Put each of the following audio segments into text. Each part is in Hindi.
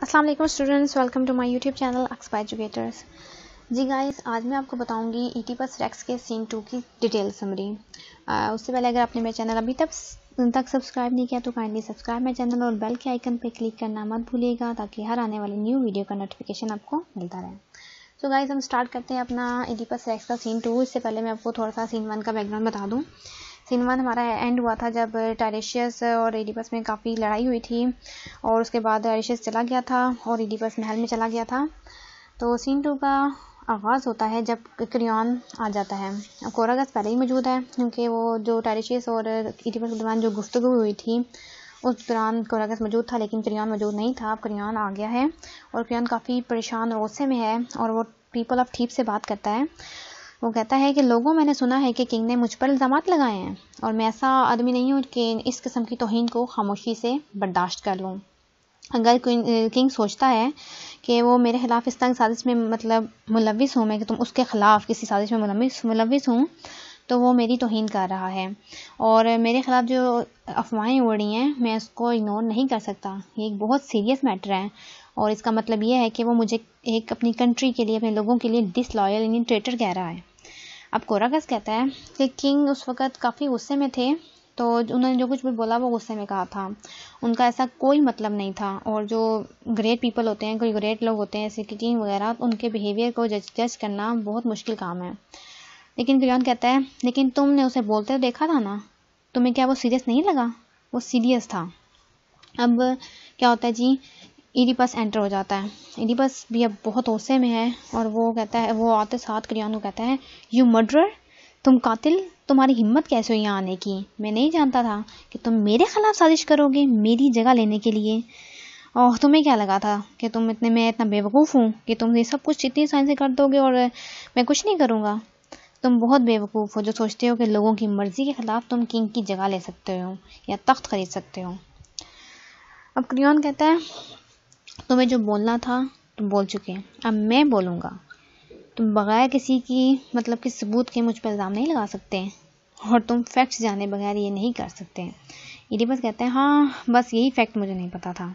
अस्सलाम वालेकुम students, welcome to my YouTube channel Expa educators. जी गाइस, आज मैं आपको बताऊंगी ईटीपस रेक्स के सीन 2 की डिटेल समरी। उससे पहले अगर आपने मेरा चैनल अभी तक सब्सक्राइब नहीं किया तो काइंडली सब्सक्राइब मेरे चैनल और बेल के आइकन पे क्लिक करना मत भूलिएगा ताकि हर आने वाली न्यू वीडियो का नोटिफिकेशन आपको मिलता रहे। सो गाइस, हम स्टार्ट करते हैं अपना ईटीपस रेक्स का सीन 2। इससे पहले मैं आपको थोड़ा सा सीन 1 का बैकग्राउंड बता दूँ। सीन 1 हमारा एंड हुआ था जब टायरेशियस और ईडिपस में काफ़ी लड़ाई हुई थी और उसके बाद टायरेशियस चला गया था और ईडिपस महल में चला गया था। तो सीन 2 का आगाज़ होता है जब क्रियॉन आ जाता है। कोरागस पहले ही मौजूद है क्योंकि वो जो टायरेशियस और ईडिपस के दरमियान जो गुफ्तगू हुई थी उस दौरान कोरागस मौजूद था, लेकिन क्रियॉन मौजूद नहीं था। अब क्रियॉन आ गया है और क्रियॉन काफ़ी परेशान और गुस्से में है और वो पीपल ऑफ थीप से बात करता है। वो कहता है कि लोगों, मैंने सुना है कि किंग ने मुझ पर इल्ज़ामात लगाए हैं और मैं ऐसा आदमी नहीं हूँ कि इस किस्म की तौहीन को खामोशी से बर्दाश्त कर लूँ। अगर किंग सोचता है कि वो मेरे ख़िलाफ़ इस तरह साजिश में मुलविस हूँ, मैं कि तुम उसके ख़िलाफ़ किसी साजिश में मुलविस हूँ, तो वो मेरी तौहीन कर रहा है और मेरे ख़िलाफ़ जो अफवाहें उड़ रही हैं मैं उसको इग्नोर नहीं कर सकता। ये एक बहुत सीरियस मैटर है और इसका मतलब ये है कि वो मुझे एक अपनी कंट्री के लिए, अपने लोगों के लिए डिसलॉयल यानी ट्रेटर कह रहा है। अब कोरागस कहता है कि किंग उस वक़्त काफ़ी गुस्से में थे, तो उन्होंने जो कुछ भी बोला वो गुस्से में कहा था, उनका ऐसा कोई मतलब नहीं था। और जो ग्रेट पीपल होते हैं, कोई ग्रेट लोग होते हैं जैसे कि किंग वगैरह, उनके बिहेवियर को जज करना बहुत मुश्किल काम है। लेकिन क्रियॉन कहता है, लेकिन तुमने उसे बोलते हुए देखा था ना, तुम्हें क्या वो सीरियस नहीं लगा? वो सीरियस था। अब क्या होता है जी, ईडिपस एंटर हो जाता है। ईडिपस भी अब बहुत गुस्से में है और वो कहता है, वो आते साथ क्रियॉन को कहता है, यू मर्डरर, तुम कातिल, तुम्हारी हिम्मत कैसे हुई यहाँ आने की? मैं नहीं जानता था कि तुम मेरे खिलाफ साजिश करोगे मेरी जगह लेने के लिए। और तुम्हें क्या लगा था कि मैं इतना बेवकूफ़ हूँ कि तुम ये सब कुछ इतनी आसानी से कर दोगे और मैं कुछ नहीं करूँगा? तुम बहुत बेवकूफ़ हो जो सोचते हो कि लोगों की मर्ज़ी के ख़िलाफ़ तुम किंग की जगह ले सकते हो या तख्त खरीद सकते हो। अब क्रियॉन कहता है, तुम्हें जो बोलना था तुम बोल चुके, अब मैं बोलूँगा। तुम बगैर किसी की सबूत के मुझ पर इल्ज़ाम नहीं लगा सकते और तुम फैक्ट्स जाने बगैर ये नहीं कर सकते। ईडिपस कहते हैं, हाँ बस यही फैक्ट मुझे नहीं पता था।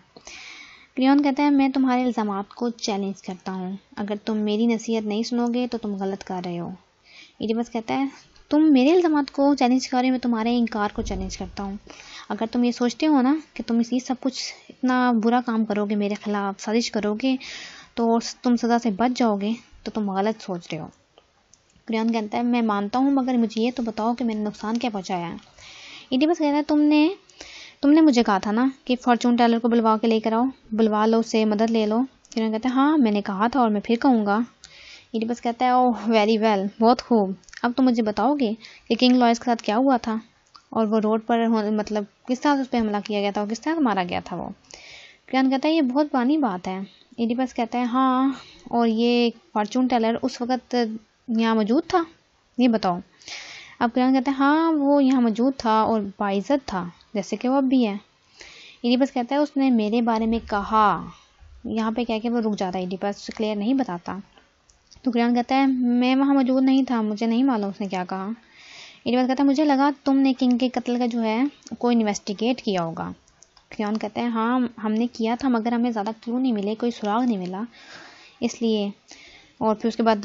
क्रियॉन कहता है, मैं तुम्हारे इल्ज़ामात को चैलेंज करता हूँ, अगर तुम मेरी नसीहत नहीं सुनोगे तो तुम गलत कर रहे हो। ईडिपस कहता है, तुम मेरे इल्ज़ामात को चैलेंज कर रहे हो, मैं तुम्हारे इनकार को चैलेंज करता हूँ। अगर तुम ये सोचते हो ना कि तुम इसी सब कुछ इतना बुरा काम करोगे, मेरे ख़िलाफ़ साजिश करोगे तो तुम सज़ा से बच जाओगे, तो तुम गलत सोच रहे हो। क्रियॉन कहता है, मैं मानता हूँ, मगर मुझे ये तो बताओ कि मैंने नुकसान क्या पहुँचाया है। ईडिपस कहता है, तुमने मुझे कहा था ना कि फॉर्चून टेलर को बुलवा के लेकर आओ, बुलवा लो, उससे मदद ले लो। क्रियॉन कहता है, हाँ मैंने कहा था और मैं फिर कहूँगा। ईडिपस कहता है, ओह वेरी वेल, बहुत खूब। अब तुम मुझे बताओगे कि किंग लॉयस के साथ क्या हुआ था और वो रोड पर किस तरह से उस पर हमला किया गया था और किस तरह से मारा गया था वो। क्रियॉन कहता है, ये बहुत पुरानी बात है। ईडिपस कहता है, हाँ, और ये फॉर्चून टेलर उस वक़्त यहाँ मौजूद था, ये बताओ। अब क्रियॉन कहता है, हाँ वो यहाँ मौजूद था और बाइज़्ज़त था जैसे कि वो अब भी है। ईडिपस कहता है, उसने मेरे बारे में कहा। यहाँ पे कह के वो रुक जाता है, ईडिपस क्लियर नहीं बताता। तो क्रियॉन कहता है, मैं वहाँ मौजूद नहीं था, मुझे नहीं मालूम उसने क्या कहा। ईडिपस कहता है, मुझे लगा तुमने किंग के कत्ल का जो है कोई इन्वेस्टिगेट किया होगा। क्रियॉन कहते हैं, हाँ हमने किया था, मगर हमें ज़्यादा क्लू नहीं मिले, कोई सुराग नहीं मिला, इसलिए। और फिर उसके बाद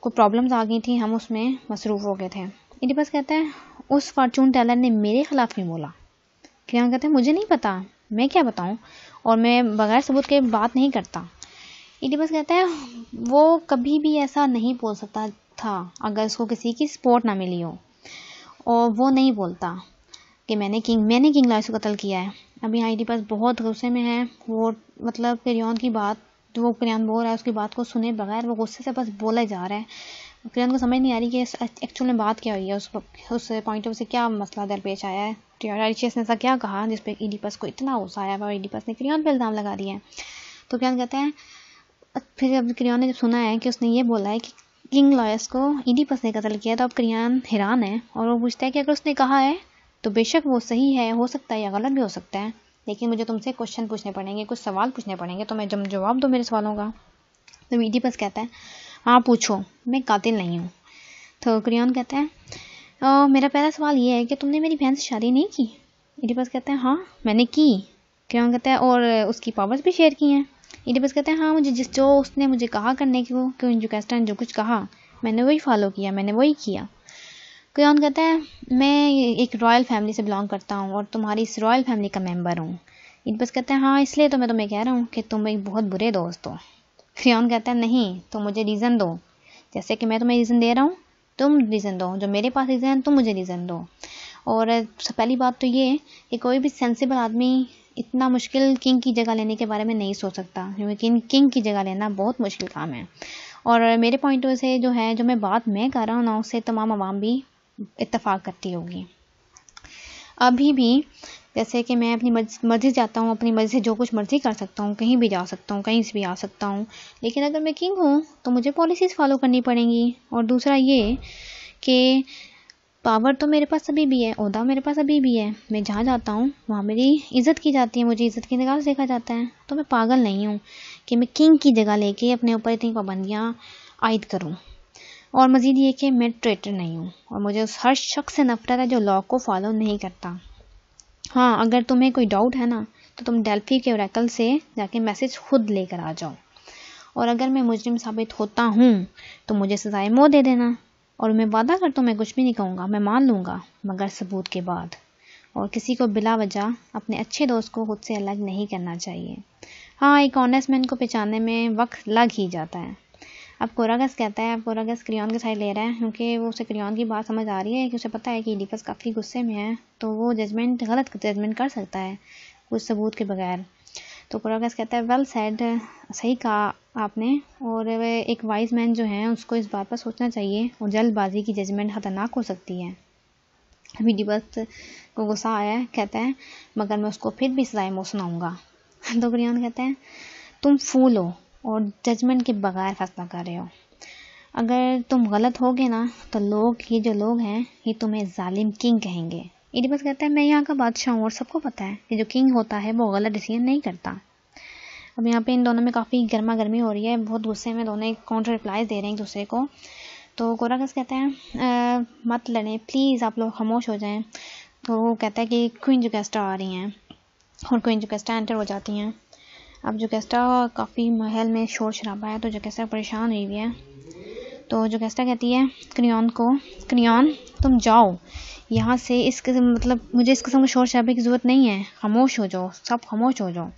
कोई प्रॉब्लम्स आ गई थी, हम उसमें मसरूफ़ हो गए थे। ईडिपस कहता है, उस फॉर्चून टेलर ने मेरे ख़िलाफ़ नहीं बोला। क्रियॉन कहते हैं, मुझे नहीं पता, मैं क्या बताऊँ, और मैं बगैर सबूत के बात नहीं करता। ईडिपस कहता है, वो कभी भी ऐसा नहीं बोल सकता था अगर उसको किसी की सपोर्ट ना मिली हो, और वो नहीं बोलता कि मैंने किंग लॉयस को कत्ल किया है। अभी यहाँ ईडिपस बहुत गुस्से में है। वो क्रियॉन की बात, जो वो क्रियॉन बोल रहा है उसकी बात को सुने बगैर वो गुस्से से बस बोला जा रहा है। क्रियॉन को समझ नहीं आ रही कि एक्चुअल में बात क्या हुई है, उस पॉइंट ऑफ से क्या मसला दरपेश आया है, टायरेशियस ने ऐसा क्या कहा जिसपे ईडिपस को इतना गुस्सा आया और ईडिपस ने क्रियॉन पर इल्ज़ाम लगा दिया है। तो क्रियॉन कहता है, फिर अब क्रियॉन ने जब सुना है कि उसने ये बोला है कि किंग लॉयस को ईडिपस ने कत्ल किया, तो अब क्रियॉन हैरान है और वो पूछता है कि अगर उसने कहा है तो बेशक वो सही है, हो सकता है या गलत भी हो सकता है, लेकिन मुझे तुमसे क्वेश्चन पूछने पड़ेंगे, कुछ सवाल पूछने पड़ेंगे, तो मैं जवाब दो मेरे सवालों का। तो ईडिपस कहता है, हाँ पूछो, मैं कातिल नहीं हूँ। तो क्रियॉन कहता है, मेरा पहला सवाल ये है कि तुमने मेरी बहन से शादी नहीं की? ईडिपस कहता है, हाँ मैंने की। क्रियॉन कहता है, और उसकी पावर्स भी शेयर की हैं? इडिपस कहते हैं हाँ मुझे जो उसने मुझे कहा करने की, वो क्वीन जोकास्टा ने जो कुछ कहा मैंने वही फॉलो किया, मैंने वही किया। क्रियॉन कहता है मैं एक रॉयल फैमिली से बिलोंग करता हूँ और तुम्हारी इस रॉयल फैमिली का मेंबर हूँ। इडिपस कहते हैं हाँ इसलिए तो मैं तुम्हें कह रहा हूँ कि तुम एक बहुत बुरे दोस्त हो। क्रियॉन कहता है नहीं, तो मुझे रीज़न दो, जैसे कि मैं तुम्हें रीज़न दे रहा हूँ तुम रीज़न दो, जो मेरे पास रीज़न है तुम मुझे रीज़न दो। और पहली बात तो ये कि कोई भी सेंसिबल आदमी इतना मुश्किल किंग की जगह लेने के बारे में नहीं सोच सकता, क्योंकि किंग की जगह लेना बहुत मुश्किल काम है। और मेरे पॉइंट से जो है, जो मैं बात मैं कर रहा हूँ ना, उससे तमाम आवाम भी इत्तेफाक करती होगी। अभी भी जैसे कि मैं अपनी मर्ज़ी जाता हूँ, अपनी मर्ज़ी से जो कुछ मर्ज़ी कर सकता हूँ, कहीं भी जा सकता हूँ, कहीं से भी आ सकता हूँ, लेकिन अगर मैं किंग हूँ तो मुझे पॉलिसीज़ फॉलो करनी पड़ेंगी। और दूसरा ये कि पावर तो मेरे पास अभी भी है, ओहदा मेरे पास अभी भी है, मैं जहाँ जाता हूँ वहाँ मेरी इज़्ज़त की जाती है, मुझे इज़्ज़त की निगाह से देखा जाता है। तो मैं पागल नहीं हूँ कि मैं किंग की जगह लेके अपने ऊपर इतनी पाबंदियाँ आयद करूँ। और मज़ीद ये कि मैं ट्रेटर नहीं हूँ और मुझे उस हर शख्स से नफरत है जो लॉ को फॉलो नहीं करता। हाँ, अगर तुम्हें कोई डाउट है ना तो तुम डेल्फी के ओरेकल से जाके मैसेज खुद लेकर आ जाओ, और अगर मैं मुजरिम साबित होता हूँ तो मुझे सजाए मौत दे देना। और मैं वादा करता हूँ मैं कुछ भी नहीं कहूँगा, मैं मान लूँगा, मगर सबूत के बाद। और किसी को बिला वजह अपने अच्छे दोस्त को खुद से अलग नहीं करना चाहिए। हाँ, एक ऑनेस्ट मैन को पहचानने में वक्त लग ही जाता है। अब कोरागस कहता है, अब कोरागस क्रियॉन के साइड ले रहा है, क्योंकि वो उसे क्रियॉन की बात समझ आ रही है कि उसे पता है कि इडिपस काफ़ी गुस्से में है, तो वो गलत जजमेंट कर सकता है कुछ सबूत के बगैर। तो कोरागस कहता है वेल सेड, सही कहा आपने, और एक वाइज मैन जो है उसको इस बात पर सोचना चाहिए, और जल्दबाजी की जजमेंट खतरनाक हो सकती है। इडिपस को गुस्सा आया, कहता है मगर मैं उसको फिर भी सजाए मौत सुनाऊंगा। तो क्रियॉन कहता है तुम फूल हो और जजमेंट के बगैर फैसला कर रहे हो। अगर तुम गलत होगे ना तो ये जो लोग हैं ये तुम्हें जालिम किंग कहेंगे। इडिपस कहता है मैं यहाँ का बादशाह हूँ और सबको पता है कि जो किंग होता है वो गलत डिसीजन नहीं करता। अब यहाँ पे इन दोनों में काफ़ी गर्मा गर्मी हो रही है, बहुत गुस्से में दोनों काउंटर रिप्लाईज दे रहे हैं एक दूसरे को। तो कोरागस कहता है मत लड़ें प्लीज़, आप लोग खामोश हो जाएं। तो वो कहता है कि क्वीन जोकास्टा आ रही हैं, और क्वीन जोकास्टा एंटर हो जाती हैं। अब जोकास्टा काफ़ी महल में शोर शराबा है, तो जोकास्टा परेशान हुई है। तो जोकास्टा कहती है क्रियॉन को, क्रियॉन तुम जाओ यहाँ से, इस किस्म मतलब मुझे इस किस्म के शोर शराबे की ज़रूरत नहीं है, खामोश हो जाओ, सब खामोश हो जाओ।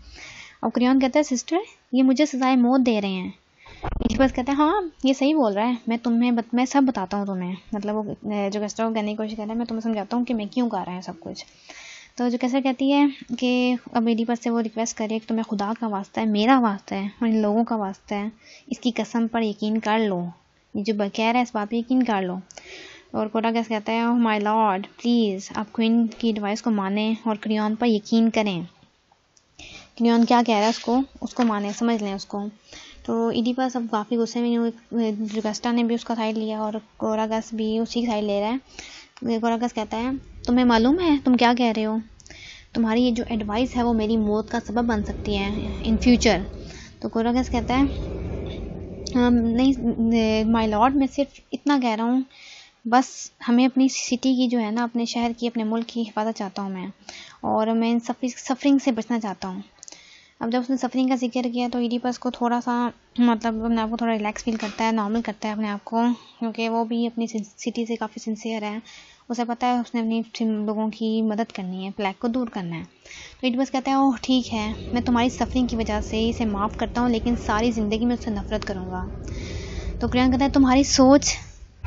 और क्रियॉन कहता है सिस्टर ये मुझे सजाए मौत दे रहे हैं। इडिपस कहता है हाँ ये सही बोल रहा है, मैं सब बताता हूँ तुम्हें, मतलब वो जोकास्टा को कहने की कोशिश कर रहा है, मैं तुम्हें समझाता हूँ कि मैं क्यों कर रहा है सब कुछ। तो जोकास्टा कहती है कि अब इडिपस से वो रिक्वेस्ट करे कि तुम्हें खुदा का वास्ता है, मेरा वास्ता है और इन लोगों का वास्ता है, इसकी कसम पर यकीन कर लो, ये जो कह रहा है इस बात पर यकीन कर लो। और कोरागस कहता है ओह माय लॉर्ड प्लीज़ आप क्वीन की एडवाइस को मानें और क्रियॉन पर यकीन करें। क्रियॉन क्या कह रहा है उसको माने, समझ लें उसको। तो इडिपस अब काफ़ी गुस्से में, जोकास्टा ने भी उसका साइड लिया और कोरागस भी उसी साइड ले रहा है। कोरागस कहता है तुम्हें मालूम है तुम क्या कह रहे हो, तुम्हारी ये जो एडवाइस है वो मेरी मौत का सबब बन सकती है इन फ्यूचर। तो कोरागस कहता है नहीं माय लॉर्ड, मैं सिर्फ इतना कह रहा हूँ, बस हमें अपनी सिटी की जो है ना, अपने शहर की, अपने मुल्क की हिफाजत चाहता हूँ मैं, और मैं इन सफरिंग से बचना चाहता हूँ। अब जब उसने सफरिंग का जिक्र किया तो इडिपस को थोड़ा सा मतलब अपने आप को थोड़ा रिलैक्स फील करता है, नॉर्मल करता है अपने आप को, क्योंकि वो भी अपनी सिटी से काफ़ी सिंसियर है, उसे पता है उसने अपनी लोगों की मदद करनी है, प्लेग को दूर करना है। तो इडिपस कहता है ओह ठीक है, मैं तुम्हारी सफरिंग की वजह से इसे माफ़ करता हूँ, लेकिन सारी ज़िंदगी में उससे नफरत करूँगा। तो क्रियॉन कहता है तुम्हारी सोच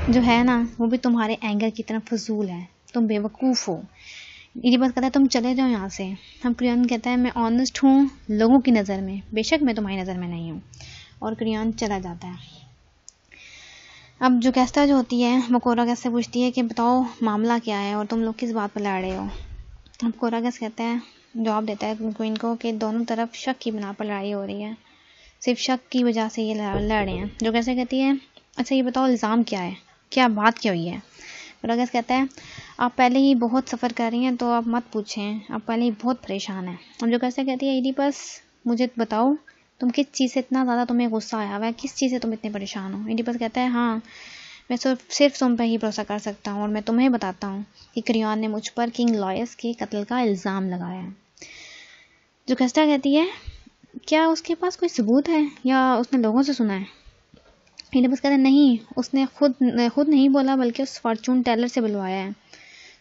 जो है ना वो भी तुम्हारे एंगर की तरह फजूल है, तुम बेवकूफ़ हो। इडिपस कहता है तुम चले जाओ यहाँ से। हम क्रियॉन कहता है मैं ऑनेस्ट हूँ लोगों की नज़र में, बेशक मैं तुम्हारी नज़र में नहीं हूँ। और क्रियॉन चला जाता है। अब जोकास्टा जो होती है वो कोरागस से पूछती है कि बताओ मामला क्या है और तुम लोग किस बात पर लड़ रहे हो। अब कोरागस कहता है, जवाब देता है क्वीन को कि दोनों तरफ शक की बिना पर लड़ाई हो रही है, सिर्फ शक की वजह से ये लड़ रहे हैं। जोकास्टा कहती है अच्छा ये बताओ इल्ज़ाम क्या है, क्या बात क्या हुई है। कोरागस कहता है आप पहले ही बहुत सफ़र कर रही हैं तो आप मत पूछें, आप पहले ही बहुत परेशान हैं। अब जोकास्टा कहती है इडिपस मुझे बताओ तुम किस चीज़ से इतना ज़्यादा तुम्हें गुस्सा आया हुआ है, किस चीज़ से तुम इतने परेशान हो। इडिपस कहता है हाँ मैं सिर्फ तुम पर ही भरोसा कर सकता हूँ और मैं तुम्हें बताता हूँ कि क्रियॉन ने मुझ पर किंग लॉयस के कत्ल का इल्ज़ाम लगाया है। जोकास्टा कहती है क्या उसके पास कोई सबूत है या उसने लोगों से सुना है? इडिपस कहता है नहीं, उसने खुद नहीं बोला बल्कि उस फॉर्चून टेलर से बुलवाया है।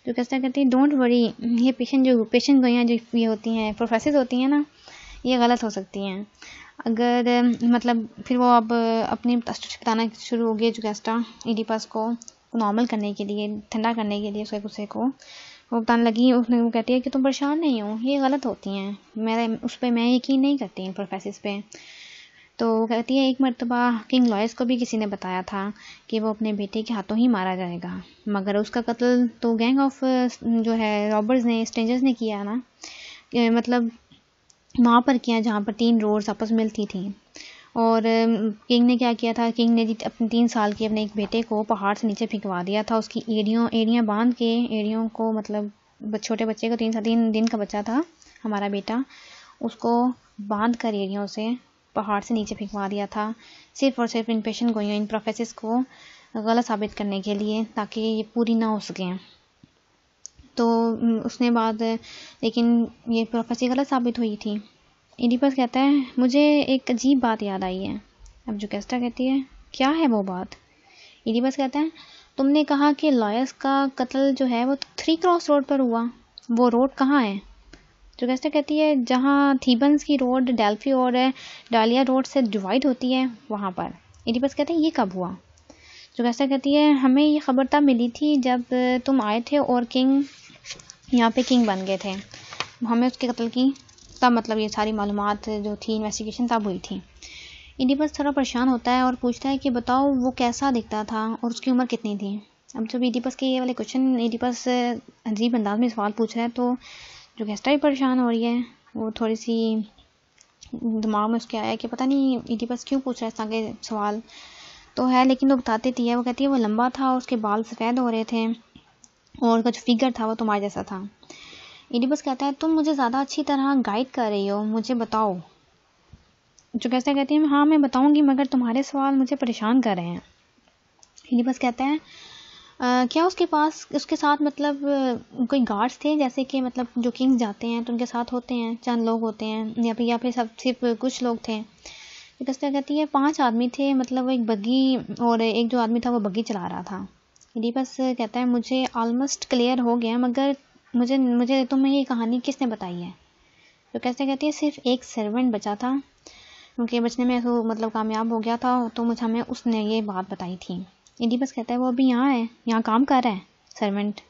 जो कैसा कहती है डोंट वरी, ये पेशेंट गोइयाँ जो ये होती हैं प्रोफेसेस होती हैं ना, ये गलत हो सकती हैं। अगर मतलब फिर वो अब अपनी बताना शुरू हो गई जो कैस्टा इडिपस को नॉर्मल करने के लिए, ठंडा करने के लिए उसके गुस्से को। वो बताने लगी, वो कहती है कि तुम परेशान नहीं हो, ये गलत होती हैं, मैं यकीन नहीं करती इन प्रोफेसेस पे। तो वो कहती है एक मर्तबा किंग लॉयस को भी किसी ने बताया था कि वो अपने बेटे के हाथों ही मारा जाएगा, मगर उसका कत्ल तो गैंग ऑफ जो है रॉबर्स ने, स्ट्रेंजर्स ने किया ना, मतलब वहाँ पर किया जहाँ पर 3 रोड्स आपस में मिलती थी। और किंग ने क्या किया था, किंग ने अपने 3 साल के अपने एक बेटे को पहाड़ से नीचे फेंकवा दिया था। उसकी एड़ियाँ बांध के, एड़ियों को मतलब छोटे बच्चे को 3 दिन का बच्चा था हमारा बेटा, उसको बांध कर एड़ियों से पहाड़ से नीचे फेंकवा दिया था, सिर्फ और सिर्फ इन पेशेंट गोइयों, इन प्रोफेसेस को गलत साबित करने के लिए, ताकि ये पूरी ना हो सकें। तो उसने बाद लेकिन ये प्रोफेसी गलत साबित हुई थी। इडिपस कहता है मुझे एक अजीब बात याद आई है। अब जुकेस्टा कहती है क्या है वो बात? इडिपस कहता है तुमने कहा कि लॉयस का कत्ल जो है वो 3 क्रॉस रोड पर हुआ, वो रोड कहाँ है? जुकेस्टा कहती है जहाँ थीबन्स की रोड डेल्फी और डालिया रोड से डिवाइड होती है वहाँ पर। इडिपस कहते हैं ये कब हुआ? जुकेस्टा कहती है हमें ये खबर तब मिली थी जब तुम आए थे और किंग यहाँ पे किंग बन गए थे, हमें उसके कत्ल की तब मतलब ये सारी मालूमात जो थी, इन्वेस्टिगेशन तब हुई थी। इडिपस थोड़ा परेशान होता है और पूछता है कि बताओ वो कैसा दिखता था और उसकी उम्र कितनी थी? अब जब इडिपस के ये वाले क्वेश्चन, इडिपस अजीब अंदाज में सवाल पूछ रहा है, तो जुकेस्टा भी परेशान हो रही है। वो थोड़ी सी दिमाग में उसके आया कि पता नहीं इडिपस क्यों पूछ रहा है इस तरह के सवाल, तो है लेकिन वो बताती थी है। वो कहती है वो लंबा था और उसके बाल सफ़ेद हो रहे थे और उसका जो फिगर था वो तुम्हारे जैसा था। इडिपस कहता है तुम मुझे ज़्यादा अच्छी तरह गाइड कर रही हो, मुझे बताओ। जुकेस्टा कहती है हाँ मैं बताऊंगी, मगर तुम्हारे सवाल मुझे परेशान कर रहे हैं। इडिपस कहता है क्या उसके साथ मतलब कोई गार्ड्स थे, जैसे कि मतलब जो किंग्स जाते हैं तो उनके साथ होते हैं, चंद लोग होते हैं, या फिर सब सिर्फ कुछ लोग थे? जुकेस्टा कहती है 5 आदमी थे, मतलब एक बग्गी और एक जो आदमी था वो बग्गी चला रहा था। इडिपस कहता है मुझे ऑलमोस्ट क्लियर हो गया, मगर मुझे तुम्हें ये कहानी किसने बताई है? तो कैसे कहती है सिर्फ एक सर्वेंट बचा था, उनके बचने में वो मतलब कामयाब हो गया था, तो मुझे हमें उसने ये बात बताई थी। इडिपस कहता है वो अभी यहाँ है, यहाँ काम कर रहा है सर्वेंट?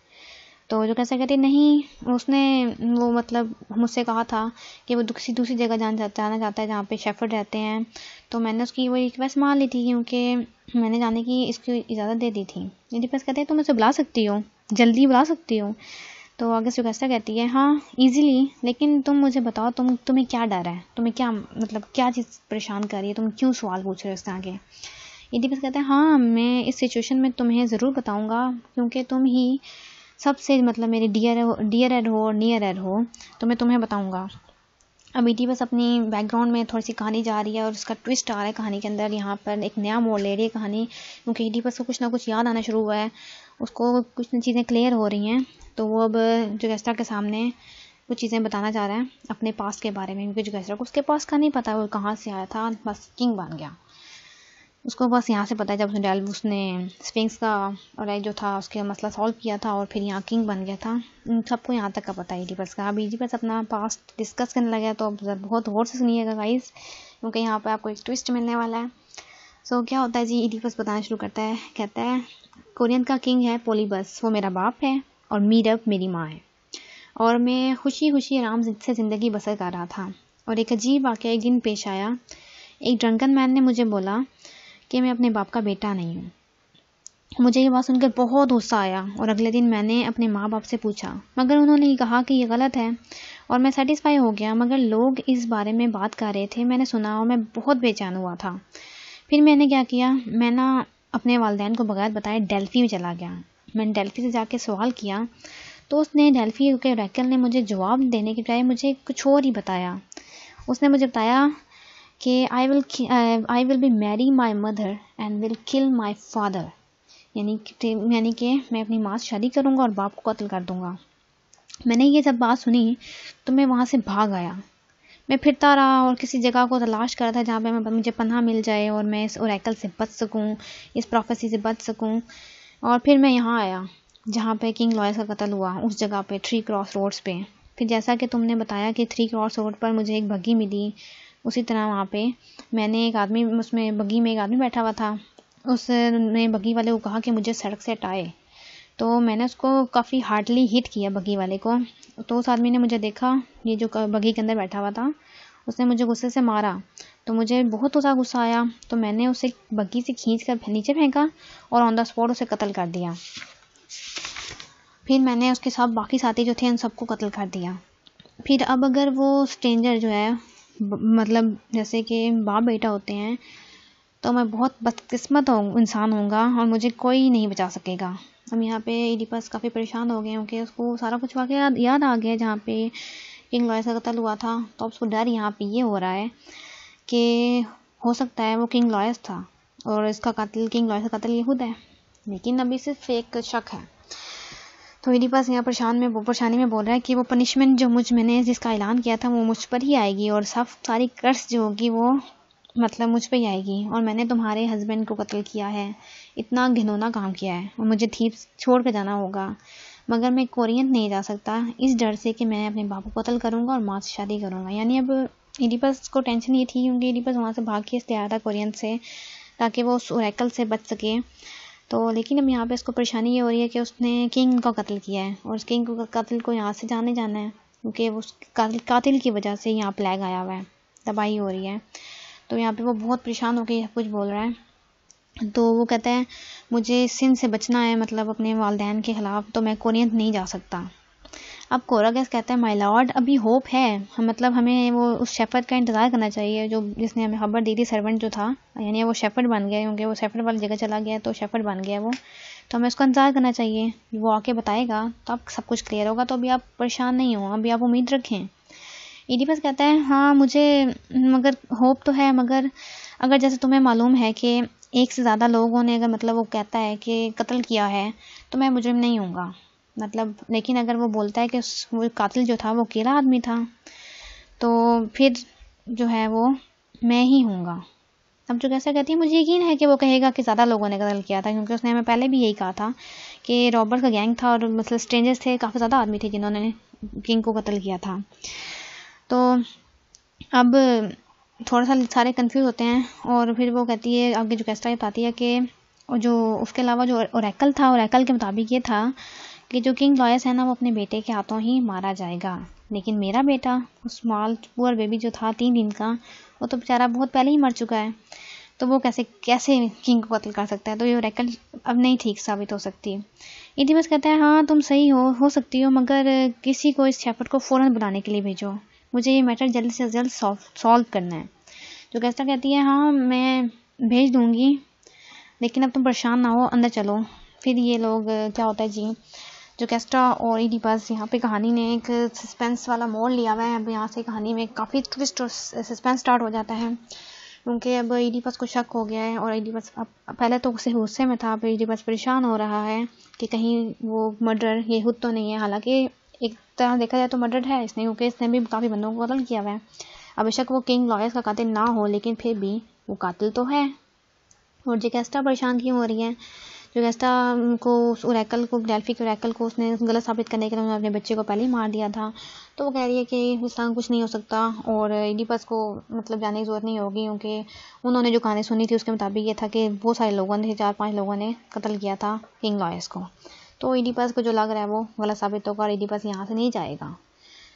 तो जो कैसे कहती है नहीं, उसने वो मतलब मुझसे कहा था कि वो दूसरी जगह जाना चाहता है जहाँ पे शेफर्ड रहते हैं, तो मैंने उसकी वो रिक्वेस्ट मान ली थी क्योंकि मैंने जाने की इसकी इजाज़त दे दी थी। इडिपस कहते हैं तुम मुझे बुला सकती हो, जल्दी बुला सकती हो? तो आगे सुगस्ता कहती है हाँ इजीली, लेकिन तुम मुझे बताओ तुम्हें क्या डर है, तुम्हें क्या मतलब क्या चीज़ परेशान कर रही है, तुम क्यों सवाल पूछ रहे हो इस तरह के? इडिपस कहते हैं हाँ मैं इस सिचुएशन में तुम्हें ज़रूर बताऊंगा, क्योंकि तुम ही सबसे मतलब मेरे डियर हो और नियर हो, तो मैं तुम्हें बताऊंगा। अब इडिपस अपनी बैकग्राउंड में थोड़ी सी कहानी जा रही है और उसका ट्विस्ट आ रहा है कहानी के अंदर, यहाँ पर एक नया मोड़ ले रही है कहानी, क्योंकि इडिपस को कुछ ना कुछ याद आना शुरू हुआ है, उसको कुछ न चीज़ें क्लियर हो रही हैं। तो वो अब जुगेस्टा के सामने कुछ चीज़ें बताना चाह रहा है अपने पास्ट के बारे में, क्योंकि जुगेस्टा को उसके पास का नहीं पता वो कहाँ से आया था, बस किंग बन गया। उसको बस यहाँ से पता है जब उसने स्फिंक्स का और एक जो था उसके मसला सॉल्व किया था और फिर यहाँ किंग बन गया था, सबको यहाँ तक का पता है इडिपस का। अब इडिपस अपना पास्ट डिस्कस करने लगा, तो बहुत गौर से सुनिएगा गाइस, क्योंकि यहाँ पे आपको एक ट्विस्ट मिलने वाला है। सो क्या होता है जी, इडिपस बताना शुरू करता है, कहता है कोरियन का किंग है पोलिबस, वो मेरा बाप है और मीरब मेरी माँ है, और मैं खुशी खुशी आराम से ज़िंदगी बसर कर रहा था, और एक अजीब वाक़या एक दिन पेश आया। एक ड्रंकन मैन ने मुझे बोला कि मैं अपने बाप का बेटा नहीं हूँ। मुझे ये बात सुनकर बहुत गुस्सा आया और अगले दिन मैंने अपने माँ बाप से पूछा, मगर उन्होंने ये कहा कि ये गलत है, और मैं सेटिस्फाई हो गया, मगर लोग इस बारे में बात कर रहे थे, मैंने सुना और मैं बहुत बेचैन हुआ था। फिर मैंने क्या किया, मैं ना अपने वालिदैन को बगैर बताए डेल्फी में चला गया। मैंने डेल्फी से जाके सवाल किया, तो उसने डेल्फी के ओरेकल ने मुझे जवाब देने के बजाय मुझे कुछ और ही बताया। उसने मुझे बताया कि I will be Mary my mother and will kill my father, यानी कि मैं अपनी माँ से शादी करूँगा और बाप को कत्ल कर दूँगा। मैंने ये जब बात सुनी तो मैं वहाँ से भाग आया। मैं फिरता रहा और किसी जगह को तलाश कर रहा था जहाँ पे मुझे पनाह मिल जाए और मैं इस ओरेकल से बच सकूँ, इस प्रोफेसी से बच सकूँ। और फिर मैं यहाँ आया जहाँ पे किंग लॉयस का कत्ल हुआ, उस जगह पे 3 क्रॉस रोड्स पे। फिर जैसा कि तुमने बताया कि 3 क्रॉस रोड पर मुझे एक बग्गी मिली, उसी तरह वहाँ पे मैंने एक आदमी, उसमें बग्गी में एक आदमी बैठा हुआ था। उसने बग्गी वाले को कहा कि मुझे सड़क से हटाए, तो मैंने उसको काफ़ी हार्डली हिट किया बग्गी वाले को। तो उस आदमी ने मुझे देखा, ये जो बग्गी के अंदर बैठा हुआ था, उसने मुझे गुस्से से मारा। तो मुझे बहुत ज़्यादा गुस्सा आया, तो मैंने उसे बग्गी से खींच कर नीचे फेंका और ऑन द स्पॉट उसे कत्ल कर दिया। फिर मैंने उसके साथ बाकी साथी जो थे उन सबको कत्ल कर दिया। फिर अब अगर वो स्ट्रेंजर जो है, मतलब जैसे कि बाप बेटा होते हैं, तो मैं बहुत बदकिस्मत इंसान होऊंगा और मुझे कोई नहीं बचा सकेगा। अब यहाँ पे इडिपस काफ़ी परेशान हो गए क्योंकि उसको सारा कुछ वाक़या याद आ गया जहाँ पे किंग लॉयस का कत्ल हुआ था। तो उसको डर यहाँ पे ये हो रहा है कि हो सकता है वो किंग लॉयस था और इसका कातिल, किंग लॉयस का कातिल ये खुद है, लेकिन अभी सिर्फ एक शक है। तो इडिपस यहाँ परेशानी में बोल रहा है कि वो पनिशमेंट जो मैंने जिसका ऐलान किया था वो मुझ पर ही आएगी और सारी कर्स जो होगी वो मतलब मुझ पे ही आएगी। और मैंने तुम्हारे हस्बैंड को कत्ल किया है, इतना घिनौना काम किया है और मुझे ठीक छोड़ कर जाना होगा, मगर मैं कोरियन नहीं जा सकता इस डर से कि मैं अपने बाप को कत्ल करूँगा और माँ से शादी करूँगा। यानी अब इडिपस को टेंशन ये थी क्योंकि इडिपस वहाँ से भाग के इसलिए आया था कोरियन से ताकि वो उस ओरेकल से बच सके। तो लेकिन अब यहाँ पे इसको परेशानी ये हो रही है कि उसने किंग का कत्ल किया है और उस किंग को कत्ल को यहाँ से जाना है क्योंकि उस कातिल की वजह से यहाँ प्लेग आया हुआ है, तबाही हो रही है। तो यहाँ पे वो बहुत परेशान होकर कुछ बोल रहा है। तो वो कहता है मुझे सिन से बचना है, मतलब अपने वालिदैन के ख़िलाफ़, तो मैं कोरियन नहीं जा सकता। अब कोरागस कहता है माय लॉर्ड अभी होप है, मतलब हमें वो उस शेफर्ड का इंतज़ार करना चाहिए जो जिसने हमें खबर दी थी, सर्वेंट जो था, यानी वो शेफर्ड बन गया क्योंकि वो शेफर्ड वाली जगह चला गया तो शेफर्ड बन गया वो। तो हमें उसका इंतज़ार करना चाहिए, वो आके बताएगा तो अब सब कुछ क्लियर होगा। तो अभी आप परेशान नहीं हो, अभी आप उम्मीद रखें। इडिपस कहता है हाँ मुझे मगर होप तो है, मगर अगर जैसे तुम्हें मालूम है कि एक से ज़्यादा लोगों ने अगर मतलब वो कहता है कि कत्ल किया है तो मैं मुजरिम नहीं होऊंगा, मतलब लेकिन अगर वो बोलता है कि वो कातिल जो था वो अकेला आदमी था तो फिर जो है वो मैं ही हूँगा। अब जो कैसा कहती है मुझे यकीन है कि वो कहेगा कि ज़्यादा लोगों ने कत्ल किया था क्योंकि उसने हमें पहले भी यही कहा था कि रॉबर्ट का गैंग था और मतलब स्ट्रेंजर्स थे, काफ़ी ज़्यादा आदमी थे जिन्होंने किंग को कत्ल किया था। तो अब थोड़ा सा सारे कंफ्यूज होते हैं और फिर वो कहती है, आगे जो कैस्टा बताती है कि जो उसके अलावा जो ओरेकल था, ओरेकल के मुताबिक ये था कि जो किंग लॉयस है ना वो अपने बेटे के हाथों ही मारा जाएगा, लेकिन मेरा बेटा स्मॉल पुअर बेबी जो था 3 दिन का, वो तो बेचारा बहुत पहले ही मर चुका है, तो वो कैसे किंग को कत्ल कर सकता है। तो ये ओरेकल अब नहीं ठीक साबित हो सकती। इडिपस कहता है हाँ तुम सही हो सकती हो, मगर किसी को इस शेफर्ड को फ़ौरन बुलाने के लिए भेजो, मुझे ये मैटर जल्द से जल्द सॉल्व करना है। जो कैस्टा कहती है हाँ मैं भेज दूँगी, लेकिन अब तुम परेशान ना हो, अंदर चलो। फिर ये लोग क्या होता है जी, जो कैस्टा और इडिपस यहाँ पे कहानी ने एक सस्पेंस वाला मोड़ लिया हुआ है। अब यहाँ से कहानी में काफ़ी ट्विस्ट और सस्पेंस स्टार्ट हो जाता है क्योंकि अब इडिपस को शक हो गया है और इडिपस अब पहले तो उसे गुस्से में था, अब इडिपस परेशान हो रहा है कि कहीं वो मर्डर ये खुद तो नहीं है, हालांकि एक तरह देखा जाए तो मर्डर है इसने क्योंकि इसने भी काफ़ी बंदों को कत्ल किया हुआ है। अब बेशक वो किंग लॉयस का कातिल ना हो लेकिन फिर भी वो कातिल तो है। और जेकेस्टा परेशान क्यों हो रही है, जेकेस्टा को उस ओरेकल को, डेल्फी के ओरेकल को उसने गलत साबित करने के लिए उन्होंने अपने बच्चे को पहले ही मार दिया था, तो वो कह रही है कि इस तरह कुछ नहीं हो सकता और इडिपस को मतलब जाने की ज़रूरत नहीं होगी क्योंकि उन्होंने जो कहानी सुनी थी उसके मुताबिक ये था कि बहुत सारे लोगों ने, 4-5 लोगों ने कत्ल किया था किंग लॉयस को। तो इडिपस को जो लग रहा है वो गलत साबित होगा और इडिपस यहाँ से नहीं जाएगा।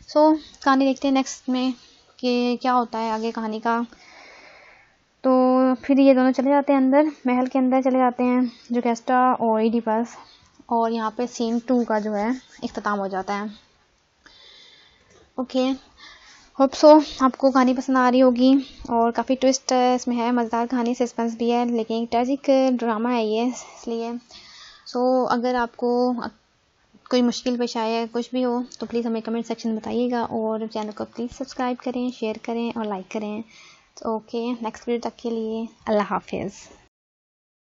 सो कहानी देखते हैं नेक्स्ट में कि क्या होता है आगे कहानी का। तो फिर ये दोनों चले जाते हैं अंदर, महल के अंदर चले जाते हैं जेकेस्टा और इडिपस, और यहाँ पे सीन 2 का जो है इख्तिताम हो जाता है। ओके, होप सो आपको कहानी पसंद आ रही होगी और काफ़ी ट्विस्ट इसमें है, मज़ेदार कहानी, सस्पेंस भी है, लेकिन एक ट्रेजिक ड्रामा है ये इसलिए। सो अगर आपको कोई मुश्किल पेश आए, कुछ भी हो, तो प्लीज़ हमें कमेंट सेक्शन में बताइएगा और चैनल को प्लीज़ सब्सक्राइब करें, शेयर करें और लाइक करें। ओके, नेक्स्ट वीडियो तक के लिए अल्लाह हाफिज़।